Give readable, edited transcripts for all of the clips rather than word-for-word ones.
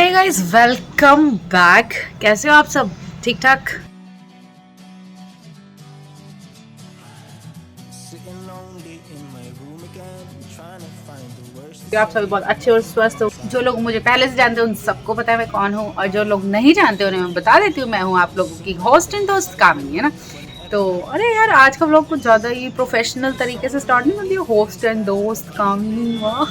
Hey guys, welcome back. कैसे हो आप सब? ठीक ठाक? आप सभी बहुत अच्छे और स्वस्थ हो। जो लोग मुझे पहले से जानते हैं उन सबको पता है मैं कौन हूँ, और जो लोग नहीं जानते उन्हें मैं बता देती हूँ, मैं हूँ आप लोगों की होस्ट एंड दोस्त कामिनी, है ना। तो अरे यार, आज का व्लॉग कुछ ज़्यादा ही प्रोफेशनल तरीके से स्टार्ट नहीं कर दिया, होस्ट एंड दोस्त कामिनी, वाह।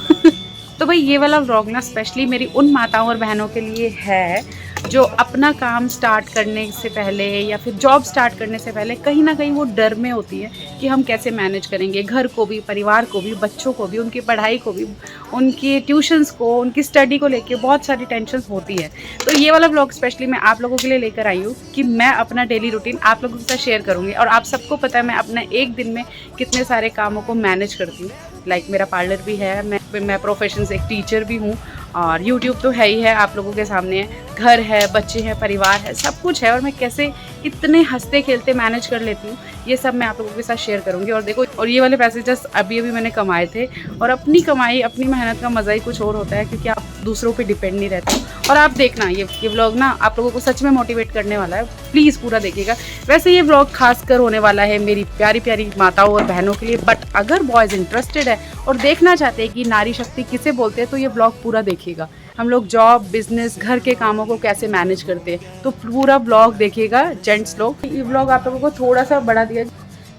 तो भाई ये वाला व्लॉग ना स्पेशली मेरी उन माताओं और बहनों के लिए है जो अपना काम स्टार्ट करने से पहले या फिर जॉब स्टार्ट करने से पहले कहीं ना कहीं वो डर में होती है कि हम कैसे मैनेज करेंगे घर को भी, परिवार को भी, बच्चों को भी, उनकी पढ़ाई को भी, उनकी ट्यूशन्स को, उनकी स्टडी को लेके बहुत सारी टेंशन्स होती है। तो ये वाला व्लॉग स्पेशली मैं आप लोगों के लिए लेकर आई हूँ कि मैं अपना डेली रूटीन आप लोगों के साथ शेयर करूँगी। और आप सबको पता है मैं अपने एक दिन में कितने सारे कामों को मैनेज करती हूँ। लाइक मेरा पार्लर भी है, मैं प्रोफेशन से एक टीचर भी हूँ, और यूट्यूब तो है ही है, आप लोगों के सामने है, घर है, बच्चे हैं, परिवार है, सब कुछ है। और मैं कैसे इतने हंसते खेलते मैनेज कर लेती हूँ ये सब मैं आप लोगों के साथ शेयर करूँगी। और देखो, और ये वाले पैसे जस्ट अभी मैंने कमाए थे, और अपनी कमाई, अपनी मेहनत का मज़ा ही कुछ और होता है, क्योंकि आप दूसरों पे डिपेंड नहीं रहते हो। और आप देखना ये व्लॉग ना आप लोगों को सच में मोटिवेट करने वाला है, प्लीज़ पूरा देखिएगा। वैसे ये व्लॉग खासकर होने वाला है मेरी प्यारी प्यारी माताओं और बहनों के लिए, बट अगर बॉयज़ इंटरेस्टेड है और देखना चाहते हैं कि नारी शक्ति किसे बोलते हैं तो ये व्लॉग पूरा देखिएगा। हम लोग जॉब, बिजनेस, घर के कामों को कैसे मैनेज करते हैं, तो पूरा व्लॉग देखिएगा जेंट्स लोग। ये व्लॉग आप लोगों को थोड़ा सा बढ़ा दिया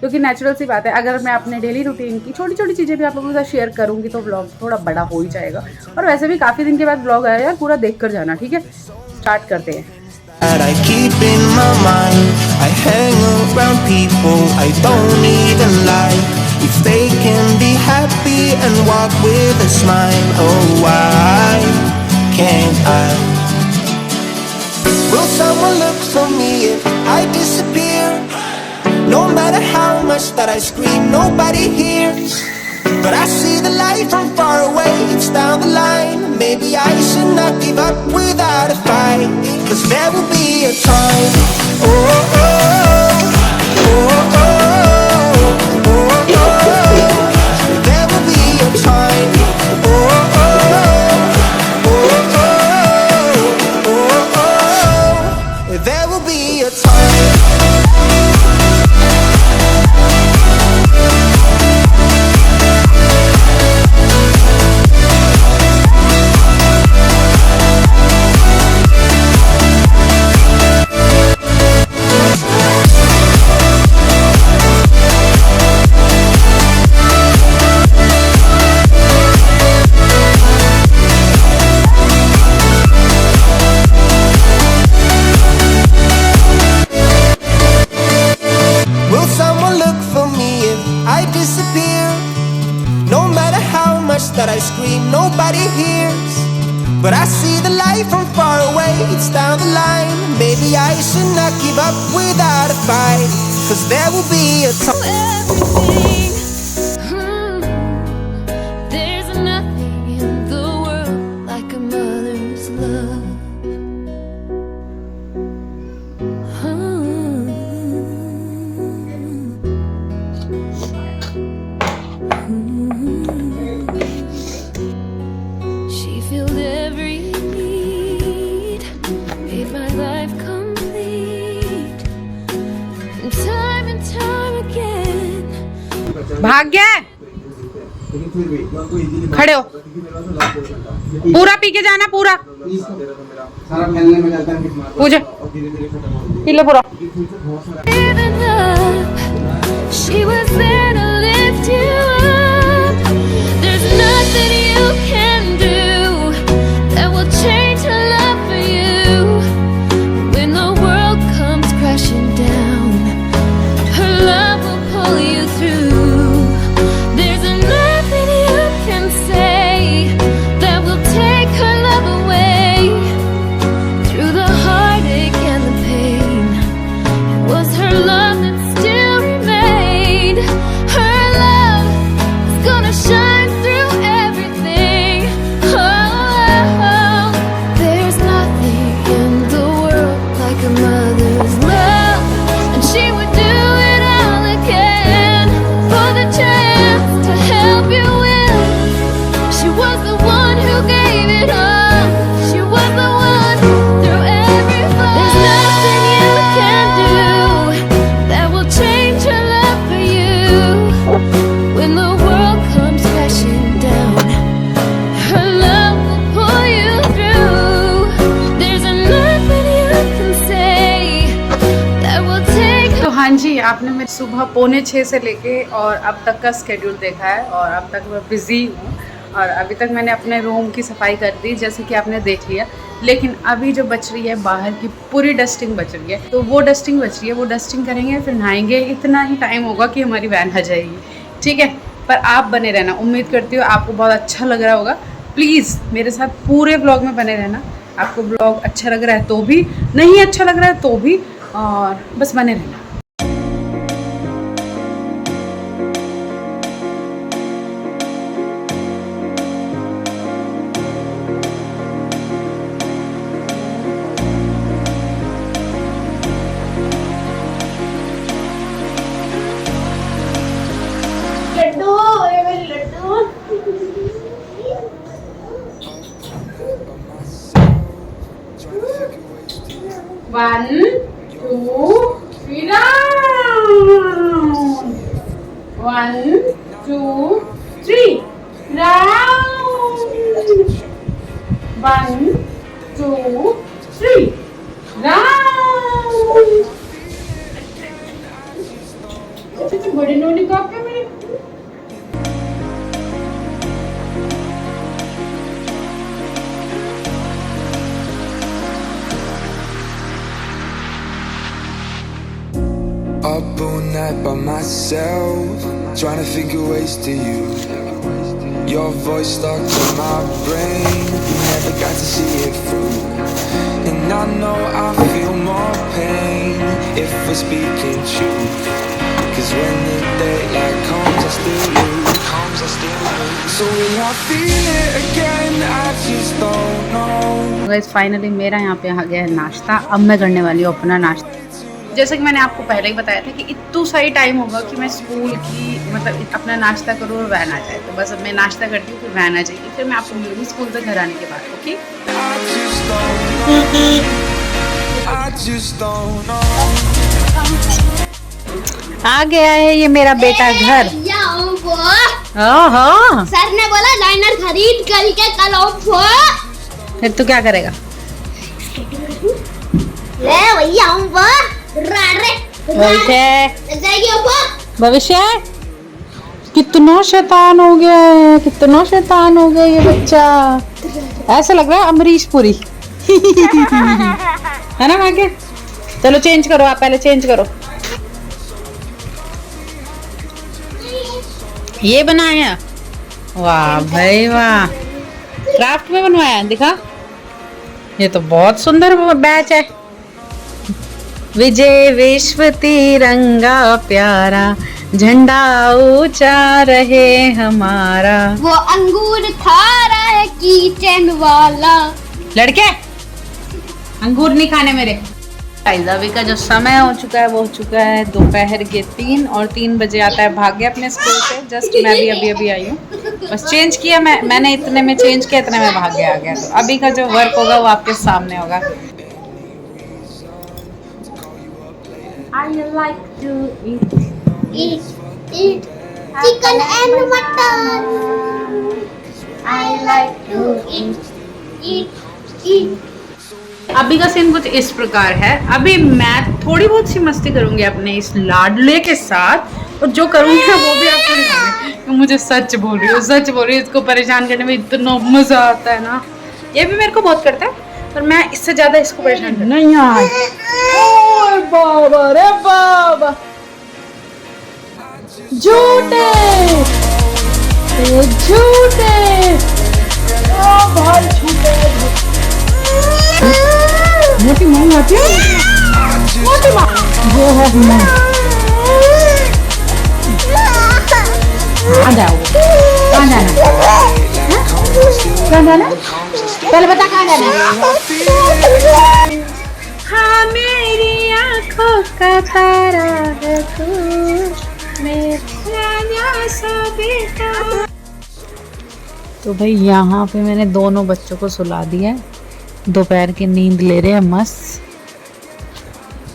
क्योंकि नेचुरल सी बात है, अगर मैं अपने डेली रूटीन की छोटी छोटी चीज़ें भी आप लोगों के साथ शेयर करूँगी तो व्लॉग थोड़ा बड़ा हो ही जाएगा। और वैसे भी काफ़ी दिन के बाद व्लॉग आया यार, पूरा देख कर जाना, ठीक है। स्टार्ट करते हैं। I keep in my mind, I hang around people I don't even like. If they can be happy and walk with a smile, oh why can't I? Will someone look for me if I disappear? No matter how much that I scream, nobody hears. But I see the light from far away, it's down the line. Maybe I should not give up without a fight, 'cause there will be a time. Oh, oh, oh, oh, oh, oh, oh. There will be a time. Oh, oh, oh, oh, oh, oh. There will be a time. That I scream, nobody hears. But I see the light from far away, it's down the line. Maybe I should not give up without a fight, 'cause there will be a time. There's nothing in the world like a mother's love. Filled every need, made my life complete, and time again. भाग गया है? खड़े हो, पूरा P के जाना, पूरा पूजा P low पूरा। She was there to lift you up. There's nothing you can do that will change her love for you. When the world comes crashing down, her love will pull you through. There's nothing you can say that will take her love away. Through the heartache and the pain, it was her love that still remained. हाँ जी, आपने मेरे सुबह 5:45 से लेके और अब तक का स्केड्यूल देखा है और अब तक मैं बिज़ी हूँ और अभी तक मैंने अपने रूम की सफाई कर दी जैसे कि आपने देख लिया। लेकिन अभी जो बच रही है बाहर की पूरी डस्टिंग बच रही है, तो वो डस्टिंग बच रही है, वो डस्टिंग करेंगे फिर नहाएंगे। इतना ही टाइम होगा कि हमारी वैन आ जाएगी, ठीक है। पर आप बने रहना, उम्मीद करती हूँ आपको बहुत अच्छा लग रहा होगा। प्लीज़ मेरे साथ पूरे व्लॉग में बने रहना। आपको व्लॉग अच्छा लग रहा है तो भी, नहीं अच्छा लग रहा है तो भी, और बस बने रहना। लड्डू, ये मेरे लड्डू। 1 2 3 round. 1 2 3 round. 1 2 3 round. बड़े नोनी का क्या मेरे Up all night by myself, trying to figure ways to you. Your voice stuck in my brain, never got to see it through. And I know I feel more pain if we're speaking truth. Cause when the daylight comes, I still lose. So will I feel it again? I just don't know. Guys finally मेरा यहाँ पे आ गया है नाश्ता। अब मैं करने वाली हूँ अपना नाश्ता। जैसे कि मैंने आपको पहले ही बताया था कि इतना सही टाइम होगा कि मैं स्कूल की मतलब अपना नाश्ता करूँ और वैन आ जाए। तो बस अब मैं नाश्ता करती हूँ, फिर वैन आ जाएगी, फिर मैं आपको मिलूँगी स्कूल से घर आने के बाद। Okay, I just don't know. आ गया है ये मेरा बेटा घर। ओहो, सर ने बोला लाइनर खरीद करके कल आओ। फिर तू क्या करेगा? ले भैया हम भविष्य कितना शैतान हो गया है, कितना शैतान हो गया ये बच्चा। ऐसा लग रहा है अमरीश पुरी है ना आगे। चलो चेंज करो, आप पहले चेंज करो। ये बनाया, वाह भाई वाह, क्राफ्ट में बनवाया, दिखा। ये तो बहुत सुंदर बैच है। विजय विश्व तिरंगा प्यारा, झंडा ऊंचा रहे हमारा। वो अंगूर खा रहा है किचन वाला। लड़के अंगूर नहीं खाने मेरे। अभी का जो समय हो चुका है वो हो चुका है दोपहर के 3 और 3 बजे आता है भाग्य अपने स्कूल से। जस्ट मैं भी अभी आई हूँ, बस चेंज किया मैंने इतने में चेंज किया, इतने में भाग्य आ गया। तो अभी का जो वर्क होगा वो आपके सामने होगा। I like to eat chicken and mutton. I like to eat। अभी का सीन कुछ इस प्रकार है। अभी मैं थोड़ी बहुत सी मस्ती करूंगी अपने इस लाडले के साथ, और जो करूंगी वो भी आपको दिखाऊंगी। तो मुझे सच बोल रही हूँ, सच बोल रही हूँ, इसको परेशान करने में इतना मजा आता है ना। ये भी मेरे को बहुत करता है, पर मैं इससे ज्यादा इसको परेशान करना नहीं यार। ओए बाबा रे बाबा, झूठे झूठे, ओ भाई झूठे। मोटी माँ आती है, मोटी माँ वो है माँ। कहाँ जाओ, कहाँ जाना, कहाँ जाना, पहले बता कहाँ जाना। हाँ मेरी आँखों का तारा है तू, मेरा सा बेटा। तो भाई यहाँ पे मैंने दोनों बच्चों को सुला दिया है, दोपहर की नींद ले रहे हैं मस्त।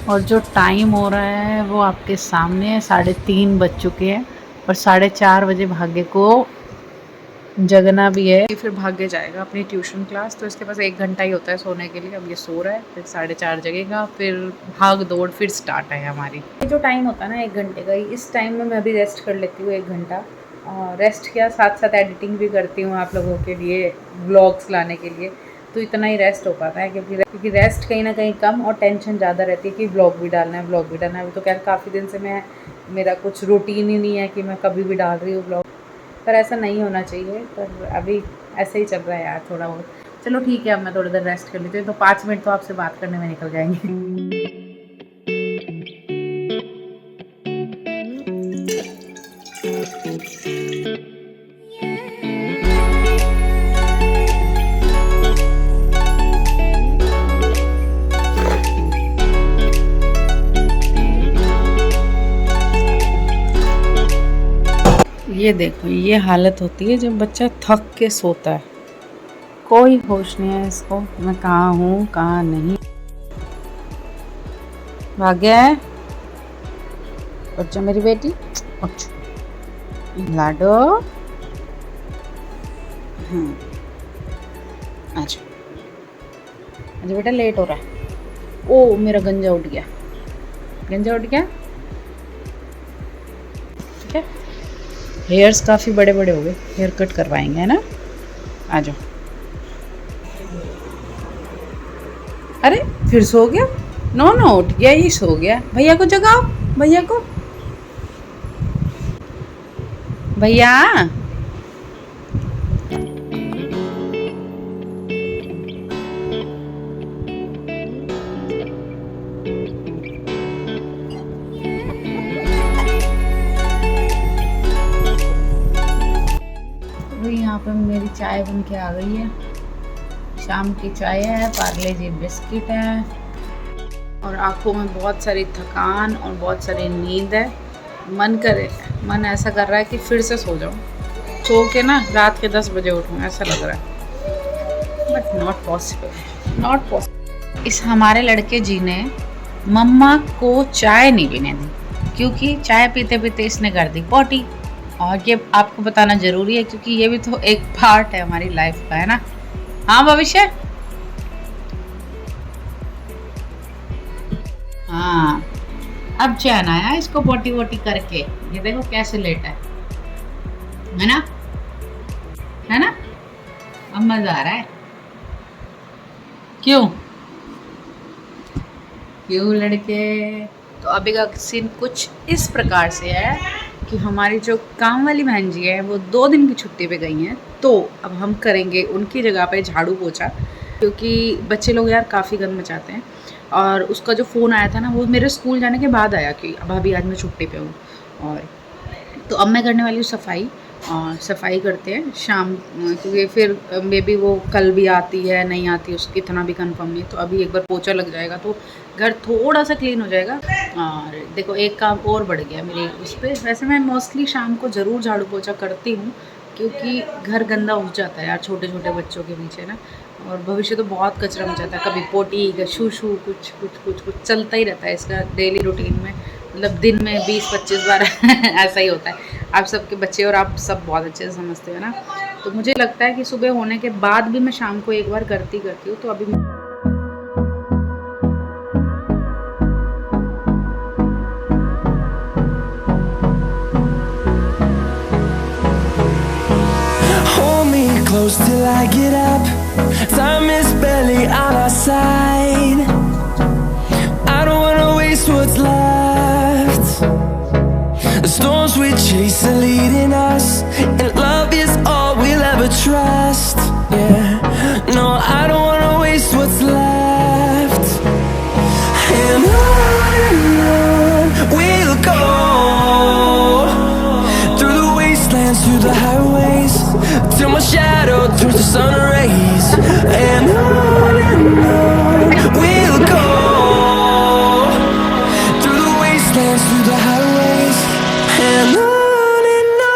और जो टाइम हो रहा है वो आपके सामने है, 3:30 बज चुके हैं और 4:30 बजे भाग्य को जगना भी है, फिर भागे जाएगा अपनी ट्यूशन क्लास, तो इसके पास 1 घंटा ही होता है सोने के लिए। अब ये सो रहा है, फिर 4:30 जगेगा, फिर भाग दौड़ फिर स्टार्ट है हमारी। ये जो टाइम होता है ना 1 घंटे का, इस टाइम में मैं भी रेस्ट कर लेती हूँ 1 घंटा। और रेस्ट किया, साथ साथ एडिटिंग भी करती हूँ आप लोगों के लिए, व्लॉग्स लाने के लिए। तो इतना ही रेस्ट हो पाता है, क्योंकि रेस्ट कहीं ना कहीं कम और टेंशन ज़्यादा रहती है कि व्लॉग भी डालना है, व्लॉग भी डालना है। अभी तो खैर काफ़ी दिन से मेरा कुछ रूटीन ही नहीं है कि मैं कभी भी डाल रही हूँ व्लॉग, पर ऐसा नहीं होना चाहिए। पर अभी ऐसे ही चल रहा है यार थोड़ा बहुत। चलो ठीक है, अब मैं थोड़ी देर रेस्ट कर लेती हूँ, तो 5 मिनट तो आपसे बात करने में निकल जाएंगे। ये देखो, ये हालत होती है जब बच्चा थक के सोता है, कोई होश नहीं है इसको मैं कहाँ हूँ कहाँ नहीं। भाग गया है बच्चा, मेरी बेटी। अच्छा लाडो, अच्छा अच्छा बेटा, लेट हो रहा है। ओ मेरा गंजा उठ गया, गंजा उठ गया। ठीक है, हेयर्स काफ़ी बड़े बड़े हो गए, हेयर कट करवाएंगे है ना। आ जाओ। अरे फिर सो गया, नो नो उठ गया, ये सो गया। भैया को जगाओ, भैया को, भैया। यहाँ पे मेरी चाय बन के आ गई है, शाम की चाय है, पार्ले जी बिस्किट है, और आंखों में बहुत सारी थकान और बहुत सारी नींद है। मन ऐसा कर रहा है कि फिर से सो जाऊं, सो के ना रात के 10 बजे उठूं, ऐसा लग रहा है, but not possible, not possible. इस हमारे लड़के जी ने मम्मा को चाय नहीं पीने दी, क्योंकि चाय पीते पीते इसने कर दी पॉटी। और ये आपको बताना ज़रूरी है, क्योंकि ये भी तो एक पार्ट है हमारी लाइफ का, है ना। हाँ भविष्य, हाँ अब चैन आया इसको पोटी वोटी करके। ये देखो कैसे लेटा है ना, है ना। अब मजा आ रहा है। क्यों क्यों लड़के। तो अभी का सीन कुछ इस प्रकार से है कि हमारी जो काम वाली बहन जी है वो 2 दिन की छुट्टी पे गई हैं, तो अब हम करेंगे उनकी जगह पे झाड़ू पोछा, क्योंकि बच्चे लोग यार काफ़ी गंद मचाते हैं। और उसका जो फ़ोन आया था ना, वो मेरे स्कूल जाने के बाद आया कि अब अभी आज मैं छुट्टी पे हूँ, और तो अब मैं करने वाली हूँ सफाई। और सफाई करते हैं शाम, क्योंकि फिर मे बी वो कल भी आती है नहीं आती, उसकी इतना भी कंफर्म नहीं। तो अभी एक बार पोछा लग जाएगा तो घर थोड़ा सा क्लीन हो जाएगा। और देखो एक काम और बढ़ गया मेरे उस पर। वैसे मैं मोस्टली शाम को ज़रूर झाड़ू पोछा करती हूँ, क्योंकि घर गंदा हो जाता है यार छोटे छोटे बच्चों के पीछे ना। और भविष्य तो बहुत कचरा मचाता है, कभी पोटी शू शू कुछ कुछ कुछ कुछ चलता ही रहता है इसका डेली रूटीन में, मतलब दिन में 20-25 बार ऐसा ही होता है। आप सबके बच्चे और आप सब बहुत अच्छे से समझते हो ना। तो मुझे लगता है कि सुबह होने के बाद भी मैं शाम को एक बार करती हूँ। तो अभी close till I get up. Time is barely on our side. I don't wanna waste what's left. The storms we chase are leading us, and love is all we'll ever trust. Yeah, no, I don't wanna waste what's left. And on we'll go, through the wastelands, through the highways, till my shadow turns to sun rays. And on we'll go, through the wastelands, through the highways. And on we'll go.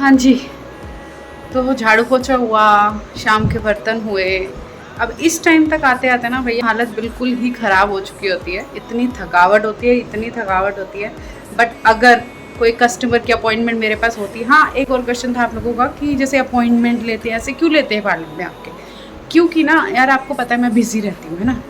हाँ जी, तो झाड़ू पोछा हुआ, शाम के बर्तन हुए। अब इस टाइम तक आते आते ना भैया हालत बिल्कुल ही ख़राब हो चुकी होती है, इतनी थकावट होती है, इतनी थकावट होती है। बट अगर कोई कस्टमर की अपॉइंटमेंट मेरे पास होती है, हाँ एक और क्वेश्चन था आप लोगों का कि जैसे अपॉइंटमेंट लेते हैं, ऐसे क्यों लेते हैं पार्लर में आपके? क्योंकि ना यार आपको पता है मैं बिज़ी रहती हूँ, है ना,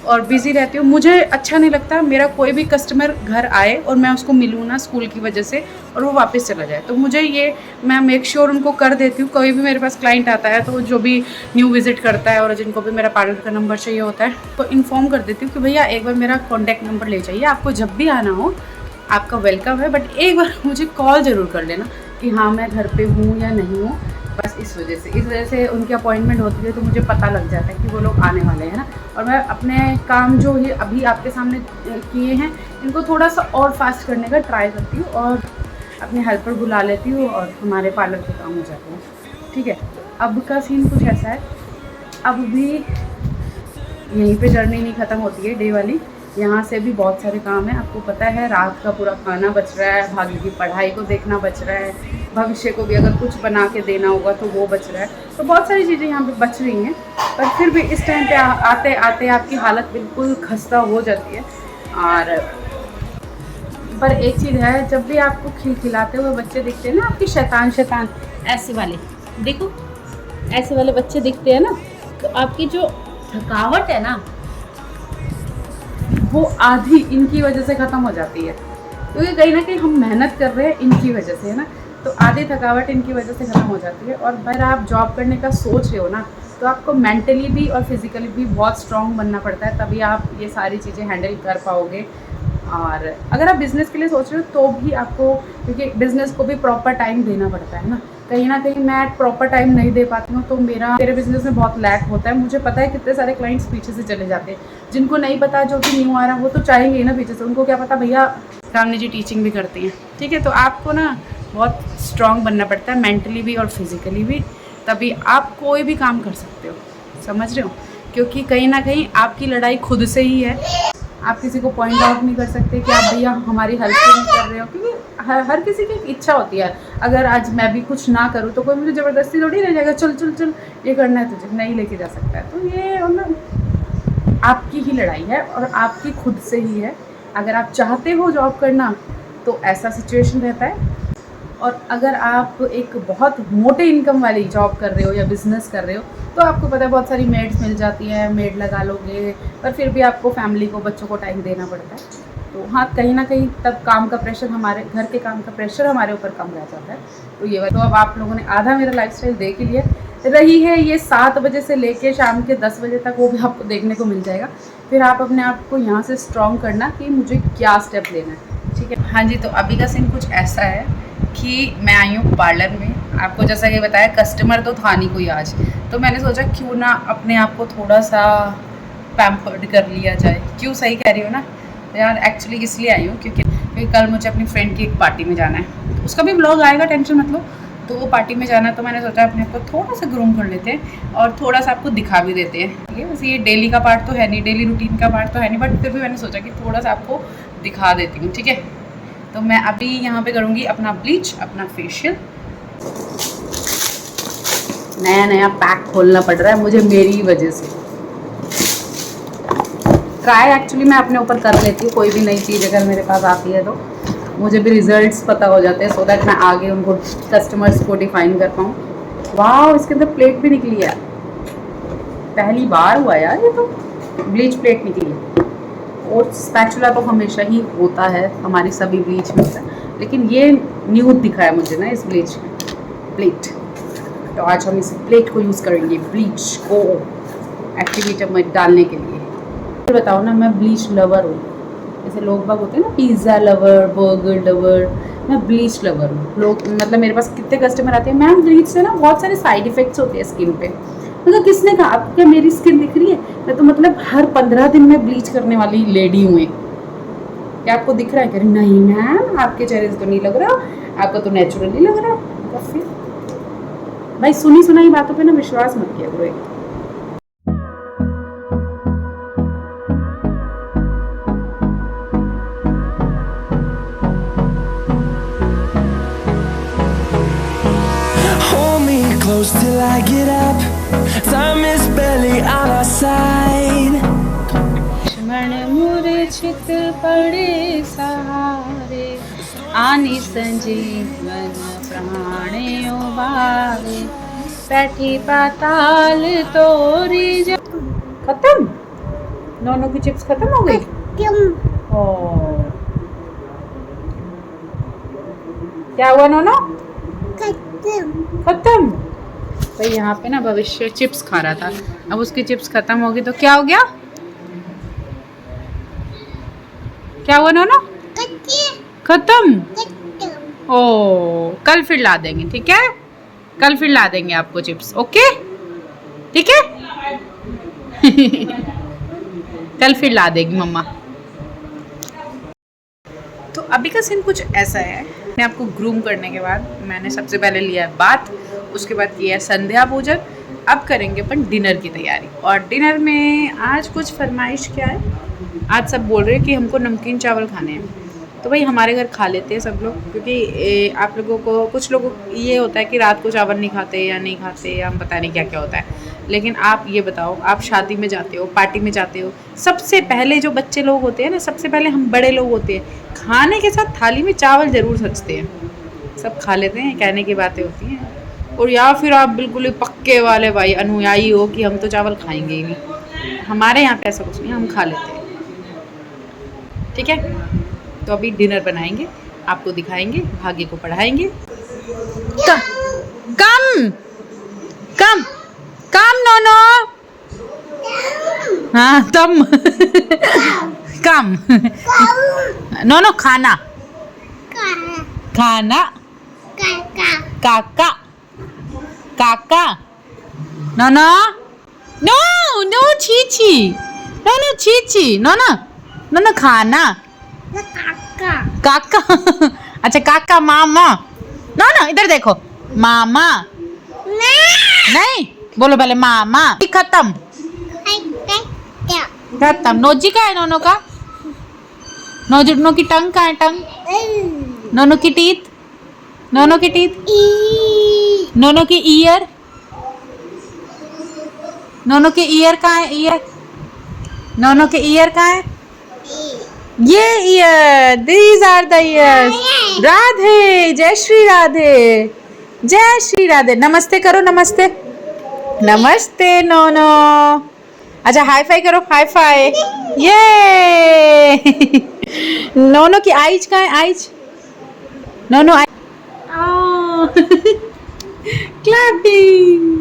और बिज़ी रहती हूँ। मुझे अच्छा नहीं लगता मेरा कोई भी कस्टमर घर आए और मैं उसको मिलूँ ना स्कूल की वजह से और वो वापस चला जाए। तो मुझे ये मैं मेक श्योर उनको कर देती हूँ। कोई भी मेरे पास क्लाइंट आता है तो जो भी न्यू विज़िट करता है और जिनको भी मेरा पार्लर का नंबर चाहिए होता है तो इन्फॉर्म कर देती हूँ कि भैया एक बार मेरा कॉन्टैक्ट नंबर ले जाइए, आपको जब भी आना हो आपका वेलकम है, बट एक बार मुझे कॉल ज़रूर कर लेना कि हाँ मैं घर पे हूँ या नहीं हूँ। बस इस वजह से उनकी अपॉइंटमेंट होती है तो मुझे पता लग जाता है कि वो लोग आने वाले हैं ना। और मैं अपने काम जो ये अभी आपके सामने किए हैं इनको थोड़ा सा और फास्ट करने का ट्राई करती हूँ और अपने हेल्पर बुला लेती हूँ और हमारे पार्लर के काम हो जाते हैं। ठीक है, अब का सीन कुछ ऐसा है, अब भी यहीं पे जर्नी नहीं ख़त्म होती है डे वाली, यहाँ से भी बहुत सारे काम हैं। आपको पता है रात का पूरा खाना बच रहा है, भाग्य की पढ़ाई को देखना बच रहा है, भविष्य को भी अगर कुछ बना के देना होगा तो वो बच रहा है। तो बहुत सारी चीज़ें यहाँ पे बच रही हैं, पर फिर भी इस टाइम पे आते आते आपकी हालत बिल्कुल खस्ता हो जाती है। और पर एक चीज़ है, जब भी आपको खिलखिलाते हुए बच्चे दिखते हैं ना, आपकी शैतान ऐसे वाले देखो, ऐसे वाले बच्चे दिखते हैं ना, तो आपकी जो थकावट है ना वो आधी इनकी वजह से ख़त्म हो जाती है, क्योंकि कहीं ना कहीं हम मेहनत कर रहे हैं इनकी वजह से, है ना। तो आधी थकावट इनकी वजह से ख़त्म हो जाती है। और अगर आप जॉब करने का सोच रहे हो ना तो आपको मेंटली भी और फिज़िकली भी बहुत स्ट्रांग बनना पड़ता है, तभी आप ये सारी चीज़ें हैंडल कर पाओगे। और अगर आप बिज़नेस के लिए सोच रहे हो तो भी आपको, क्योंकि बिज़नेस को भी प्रॉपर टाइम देना पड़ता है ना कहीं मैं प्रॉपर टाइम नहीं दे पाती हूँ तो मेरे बिज़नेस में बहुत लैक होता है। मुझे पता है कितने सारे क्लाइंट्स पीछे से चले जाते हैं, जिनको नहीं पता, जो कि न्यू आ रहा है वो तो चाहेंगे ना पीछे से, उनको क्या पता भैया रामनी जी टीचिंग भी करती हैं। ठीक है, तो आपको ना बहुत स्ट्रांग बनना पड़ता है मेंटली भी और फिज़िकली भी, तभी आप कोई भी काम कर सकते हो, समझ रहे हो। क्योंकि कहीं ना कहीं आपकी लड़ाई खुद से ही है, आप किसी को पॉइंट आउट नहीं कर सकते कि आप भैया हमारी हेल्प नहीं कर रहे हो, क्योंकि हर किसी की एक इच्छा होती है। अगर आज मैं भी कुछ ना करूँ तो कोई मुझे ज़बरदस्ती थोड़ी ले जाएगा, चल चल चल ये करना है तुझे, नहीं लेके जा सकता है। तो ये मतलब आपकी ही लड़ाई है और आपकी खुद से ही है। अगर आप चाहते हो जॉब करना तो ऐसा सिचुएशन रहता है, और अगर आप एक बहुत मोटे इनकम वाली जॉब कर रहे हो या बिज़नेस कर रहे हो तो आपको पता है बहुत सारी मेड्स मिल जाती हैं, मेड लगा लोगे, पर फिर भी आपको फैमिली को, बच्चों को टाइम देना पड़ता है। तो हाँ कहीं ना कहीं तब काम का प्रेशर, हमारे घर के काम का प्रेशर हमारे ऊपर कम रह जाता है। तो अब आप लोगों ने आधा मेरा लाइफस्टाइल देख ही लिया। रही है ये 7 बजे से लेके शाम के 10 बजे तक, वो भी आपको देखने को मिल जाएगा। फिर आप अपने आप को यहाँ से स्ट्रॉन्ग करना कि मुझे क्या स्टेप लेना है। ठीक है, हाँ जी, तो अभी का सीन कुछ ऐसा है कि मैं आई हूँ पार्लर में, आपको जैसा कि बताया कस्टमर तो था नहीं कोई आज, तो मैंने सोचा क्यों ना अपने आप को थोड़ा सा पैम्पर्ड कर लिया जाए। क्यों, सही कह रही हो ना यार, एक्चुअली इसलिए आई हूँ क्योंकि कल मुझे अपनी फ्रेंड की एक पार्टी में जाना है, उसका भी ब्लॉग आएगा, टेंशन मत लो। तो वो पार्टी में जाना, तो मैंने सोचा अपने आप को थोड़ा सा ग्रूम कर लेते हैं और थोड़ा सा आपको दिखा भी देते हैं। ये वैसे ये डेली का पार्ट तो है नहीं, डेली रूटीन का पार्ट तो है नहीं, बट फिर भी मैंने सोचा कि थोड़ा सा आपको दिखा देती हूँ। ठीक है, तो मैं अभी यहाँ पे करूँगी अपना ब्लीच, अपना फेशियल। नया पैक खोलना पड़ रहा है मुझे मेरी वजह से। ट्राई एक्चुअली मैं अपने ऊपर कर लेती हूँ, कोई भी नई चीज़ अगर मेरे पास आती है तो मुझे भी रिजल्ट्स पता हो जाते हैं, सो दैट मैं आगे उनको कस्टमर्स को डिफाइन कर पाऊँ। वाह, इसके अंदर प्लेट भी निकली है, पहली बार हुआ यार ये तो, ब्लीच प्लेट निकली है। और स्पैचुला तो हमेशा ही होता है हमारी सभी ब्लीच में से, लेकिन ये न्यू दिखा है मुझे ना इस ब्लीच में, प्लेट। तो आज हम इस प्लेट को यूज़ करेंगे ब्लीच को एक्टिवेटर में डालने के लिए। बताओ ना, मैं ब्लीच लवर हूँ, जैसे लोग बाग होते हैं ना पिज़्ज़ा लवर, बर्गर लवर, मैं ब्लीच लवर हूँ। लोग मतलब मेरे पास कितने कस्टमर आते हैं, मैम ब्लीच से ना बहुत सारे साइड इफ़ेक्ट्स होते हैं स्किन पे। मतलब किसने कहा, अब क्या मेरी स्किन दिख रही है? मैं तो मतलब हर 15 दिन में ब्लीच करने वाली लेडी हूँ। क्या आपको दिख रहा है? कह रही नहीं मैम, आपके चेहरे से तो नहीं लग रहा, आपका तो नेचुरली लग रहा। तो फिर भाई सुनी सुनाई बातों पे ना विश्वास मत किया करो। close till I get up. Time is barely on our side. मन मूर्छित पड़े सहारे आनी संजीवन प्राणे उबारे बैठी पाताल तोरी जा। खत्म? नोनो की चिप्स खत्म हो गई? ओ क्या हुआ नोनो? खत्म। भाई यहाँ पे ना भविष्य चिप्स खा रहा था, अब उसकी चिप्स खत्म होगी तो क्या हो गया? क्या हुआ नोनो? खत्म। ओ कल फिर ला देंगे, ठीक है? कल फिर ला देंगे आपको चिप्स, ओके? ठीक है? कल फिर ला देगी मम्मा। तो अभी का सीन कुछ ऐसा है, मैंने आपको ग्रूम करने के बाद मैंने सबसे पहले लिया है बात, उसके बाद किया है संध्या पूजन। अब करेंगे अपन डिनर की तैयारी। और डिनर में आज कुछ फरमाइश क्या है, आज सब बोल रहे हैं कि हमको नमकीन चावल खाने हैं, तो भाई हमारे घर खा लेते हैं सब लोग, क्योंकि आप लोगों को, कुछ लोगों को ये होता है कि रात को चावल नहीं खाते या नहीं खाते या हम पता नहीं क्या क्या होता है। लेकिन आप ये बताओ, आप शादी में जाते हो, पार्टी में जाते हो, सबसे पहले जो बच्चे लोग होते हैं ना, सबसे पहले हम बड़े लोग होते हैं, खाने के साथ थाली में चावल ज़रूर सजते हैं। सब खा लेते हैं, कहने की बातें होती हैं। और या फिर आप बिल्कुल ही पक्के वाले भाई अनुयायी हो कि हम तो चावल खाएंगे ही नहीं। हमारे यहाँ पे ऐसा कुछ नहीं, हम खा लेते हैं, ठीक है? तो अभी डिनर बनाएंगे, आपको दिखाएंगे, भाग्य को पढ़ाएंगे। कम कम कम नोनो, हाँ तम कम नोनो, खाना खाना, काका काका, नोनो नो नो छीछी, नोनो छीछी, नोनो नोनो खाना, काका अच्छा काका, मामा, नो नो इधर देखो, मामा नहीं बोलो पहले मामा। खत्म खत्म। नोजी का है नोनो का? नोनो की टंग का है? टंग नोनो की टीथ, नोनो की टीथ, नोनो की ईयर, नोनो के ईयर कहाँ है? ईयर, नोनो के ईयर कहाँ है? ये ear, these are the ears. Radhe, जय श्री राधे, जय श्री राधे। नमस्ते करो, नमस्ते, नमस्ते नोनो। अच्छा हाई फाई करो, हाई फाई, ये नोनो की आइज कहाँ है? आइज, नोनो आई, क्लैपिंग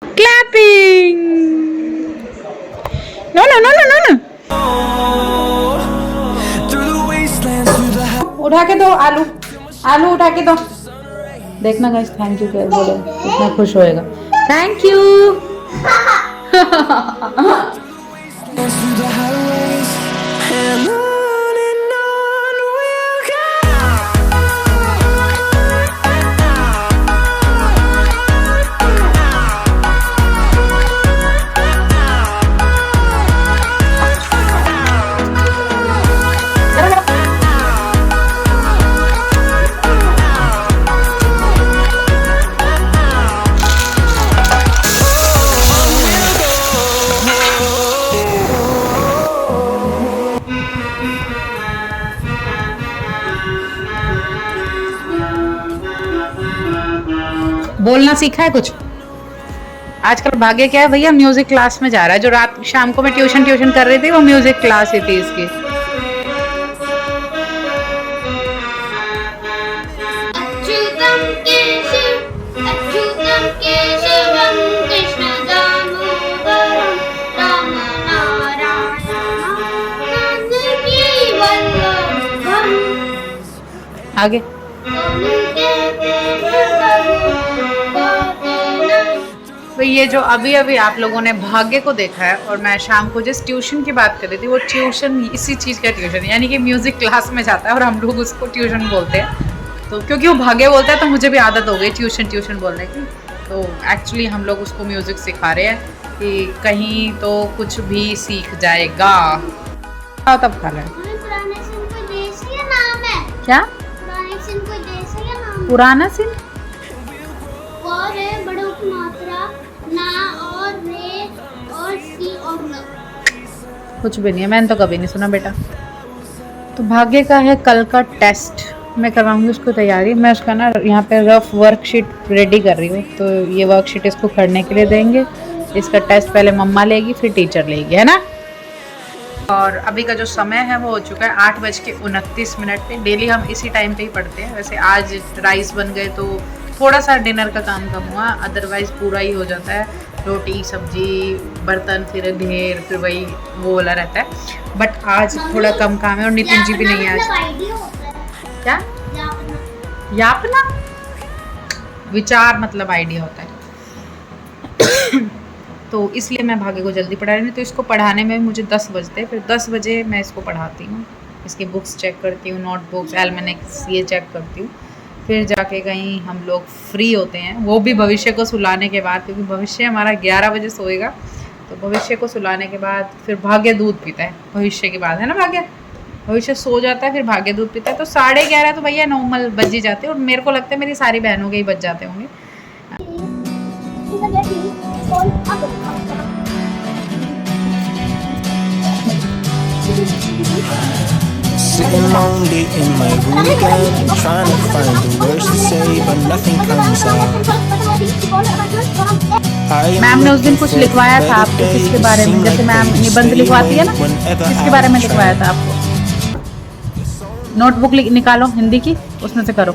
क्लैपिंग, नोनो नोनो नोनो। उठा के दो आलू, आलू उठा के दो। देखना गाइस, थैंक यू क्या बोले, इतना खुश होएगा। Thank you. बोलना सीखा है कुछ? आजकल भाग्य क्या है भैया, म्यूजिक क्लास में जा रहा है। जो रात शाम को मैं ट्यूशन कर रही थी, वो म्यूजिक क्लास ही थी इसकी। आगे तो ये जो अभी अभी आप लोगों ने भाग्य को देखा है, और मैं शाम को जिस ट्यूशन की बात कर रही थी, वो ट्यूशन इसी चीज़ का ट्यूशन, यानी कि म्यूज़िक क्लास में जाता है और हम लोग उसको ट्यूशन बोलते हैं। तो क्योंकि वो भाग्य बोलता है तो मुझे भी आदत हो गई ट्यूशन बोलने की। तो एक्चुअली हम लोग उसको म्यूज़िक सिखा रहे हैं कि कहीं तो कुछ भी सीख जाएगा। तब खा रहे हैं क्या? पुराना सीन मात्रा ना और रे और सी और न। कुछ भी नहीं है, मैंने तो कभी नहीं सुना बेटा। तो भाग्य का है कल का टेस्ट, मैं करवाऊंगी उसको तैयारी। मैं उसका ना यहाँ पे रफ वर्कशीट रेडी कर रही हूँ, तो ये वर्कशीट इसको करने के लिए देंगे। इसका टेस्ट पहले मम्मा लेगी, फिर टीचर लेगी, है ना। और अभी का जो समय है वो हो चुका है 8:29 पे। डेली हम इसी टाइम पे ही पढ़ते हैं। वैसे आज राइस बन गए तो थोड़ा सा डिनर का काम कम हुआ, अदरवाइज पूरा ही हो जाता है। रोटी सब्जी बर्तन फिर ढेर, फिर वही वो वाला रहता है। बट आज थोड़ा कम काम है और नितिन जी भी नहीं है आज। क्या यापना? विचार मतलब आइडिया होता है। तो इसलिए मैं भाग्य को जल्दी पढ़ा रही हूँ। तो इसको पढ़ाने में मुझे 10 बजते हैं, फिर 10 बजे मैं इसको पढ़ाती हूँ। इसकी बुक्स चेक करती हूँ, नोटबुक्स, एल्मेनिक्स ये चेक करती हूँ। फिर जाके कहीं हम लोग फ्री होते हैं, वो भी भविष्य को सुलाने के बाद, क्योंकि भविष्य हमारा 11 बजे सोएगा। तो भविष्य को सुलाने के बाद फिर भाग्य दूध पीता है भविष्य के बाद, है ना। भाग्य भविष्य सो जाता है, फिर भाग्य दूध पीता है। तो 11:30 तो भैया नॉर्मल बज ही जाते हैं। और मेरे को लगता है मेरी सारी बहनों के ही बज जाते होंगे। Sitting lonely in my room again, trying to find the words to say, but nothing comes out. Ma'am ने उस दिन कुछ लिखवाया था आपको किसके बारे में? जैसे मैम निबंध लिखवाती है ना, किसके बारे में लिखवाया था आपको? नोटबुक निकालो हिंदी की, उसमें से करो।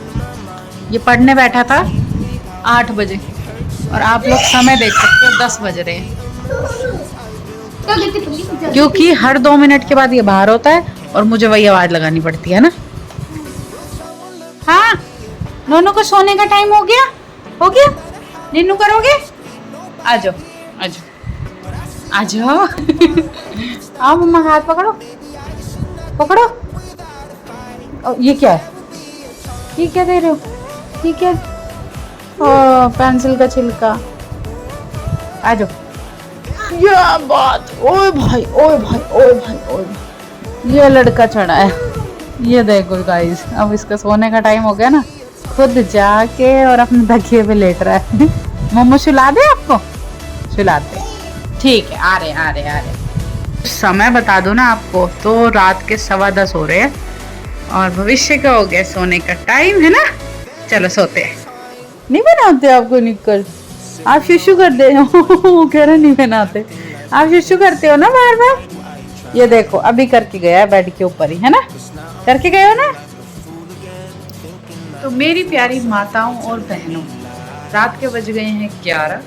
ये पढ़ने बैठा था 8 बजे और आप लोग समय देख सकते हो 10 बज रहे हैं, क्योंकि हर 2 मिनट के बाद ये बाहर होता है और मुझे वही आवाज लगानी पड़ती है ना। हाँ, दोनों को सोने का टाइम हो गया, हो गया। निन्नू करोगे? आ जाओ आ जाओ आ जाओ। आओ मम्मा हाथ पकड़ो पकड़ो। ये क्या है? ये क्या दे रहे हो? ये क्या? ओ पेंसिल का छिलका। आ जाओ। क्या बात, ओए भाई ओए भाई ओए भाई ओए भाई। ये लड़का चढ़ा है, ये देखो गाइस। अब इसका सोने का टाइम हो गया ना, खुद जाके और अपने तकिए पे लेट रहा है। मम्मा सुला दे आपको? सुलाते, ठीक है। आ रहे समय बता दो ना आपको। तो रात के 10:15 हो रहे हैं और भविष्य का हो गया सोने का टाइम, है ना। चलो सोते हैं। नहीं बनाते आपको निकल? आप शुशु कर दे। कह रहे नहीं बनाते, आप शुशु करते हो ना बार बार। ये देखो अभी करके गया है बेड के ऊपर ही, है ना। करके गए हो ना। तो मेरी प्यारी माताओं और बहनों, रात के बज गए हैं 11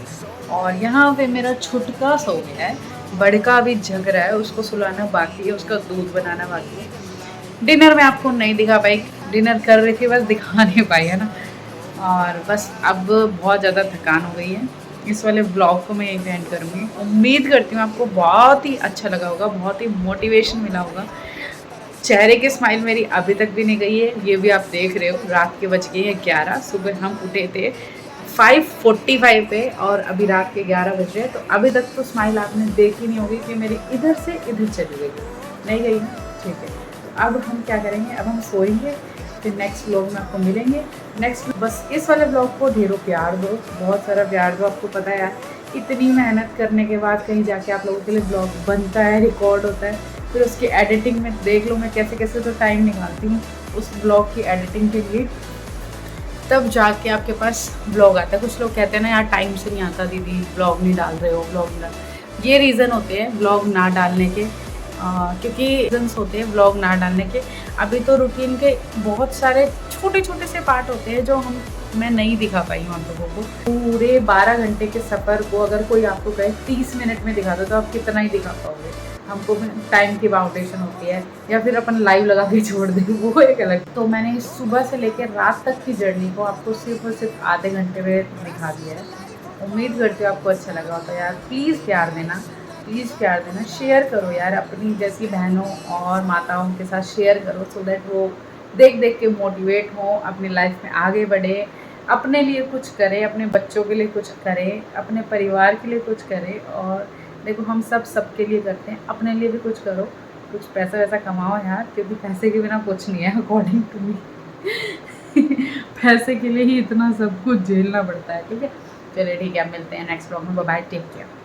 और यहाँ पे मेरा छुटका सो गया है। बड़का अभी जग रहा है, उसको सुलाना बाकी है, उसका दूध बनाना बाकी है। डिनर में आपको नहीं दिखा पाई, डिनर कर रही थी बस, दिखा नहीं पाई, है ना। और बस अब बहुत ज़्यादा थकान हो गई है। इस वाले ब्लॉग को मैं यहीं पे एंड करूँगी। उम्मीद करती हूँ आपको बहुत ही अच्छा लगा होगा, बहुत ही मोटिवेशन मिला होगा। चेहरे की स्माइल मेरी अभी तक भी नहीं गई है, ये भी आप देख रहे हो। रात के बज गए हैं 11, सुबह हम उठे थे 5:45 पे और अभी रात के 11 बज रहे हैं। तो अभी तक तो स्माइल आपने देखी नहीं होगी कि मेरी इधर से इधर चली गई, नहीं गई ना, ठीक है। तो अब हम क्या करेंगे, अब हम सोएंगे, फिर नेक्स्ट ब्लॉग में आपको मिलेंगे। नेक्स्ट बस इस वाले ब्लॉग को ढेरों प्यार दो, बहुत सारा प्यार दो। आपको पता है यार, इतनी मेहनत करने के बाद कहीं जाके आप लोगों के लिए ब्लॉग बनता है, रिकॉर्ड होता है, फिर उसकी एडिटिंग में देख लो मैं कैसे कैसे तो टाइम निकालती हूँ उस ब्लॉग की एडिटिंग के लिए, तब जाके आपके पास ब्लॉग आता है। कुछ लोग कहते हैं ना यार टाइम से नहीं आता दीदी, ब्लॉग नहीं डाल रहे हो, ब्लॉग नहीं डाल। ये रीज़न होते हैं ब्लॉग ना डालने के, क्योंकि रीजन्स होते हैं ब्लॉग ना डालने के। अभी तो रूटीन के बहुत सारे छोटे छोटे से पार्ट होते हैं जो मैं नहीं दिखा पाई हूँ आप लोगों को। पूरे 12 घंटे के सफ़र को अगर कोई आपको कहे 30 मिनट में दिखा दो तो आप कितना ही दिखा पाओगे। हमको टाइम की बाउंडेशन होती है, या फिर अपन लाइव लगा के छोड़ दें, वो एक अलग। तो मैंने सुबह से लेकर रात तक की जर्नी को आपको सिर्फ और सिर्फ आधे घंटे में दिखा दिया है। उम्मीद करती हूँ आपको अच्छा लगा होता है यार। प्लीज़ प्यार देना, प्लीज़ प्यार देना, शेयर करो यार अपनी जैसी बहनों और माताओं के साथ शेयर करो, सो दैट वो देख देख के मोटिवेट हो, अपनी लाइफ में आगे बढ़े, अपने लिए कुछ करे, अपने बच्चों के लिए कुछ करे, अपने परिवार के लिए कुछ करे। और देखो हम सबके लिए करते हैं, अपने लिए भी कुछ करो, कुछ पैसा वैसा कमाओ यार, क्योंकि पैसे के बिना कुछ नहीं है अकॉर्डिंग टू मी। पैसे के लिए ही इतना सब कुछ झेलना पड़ता है, ठीक है। चलिए ठीक है, अब मिलते हैं नेक्स्ट ब्लॉग में। Bye, take care.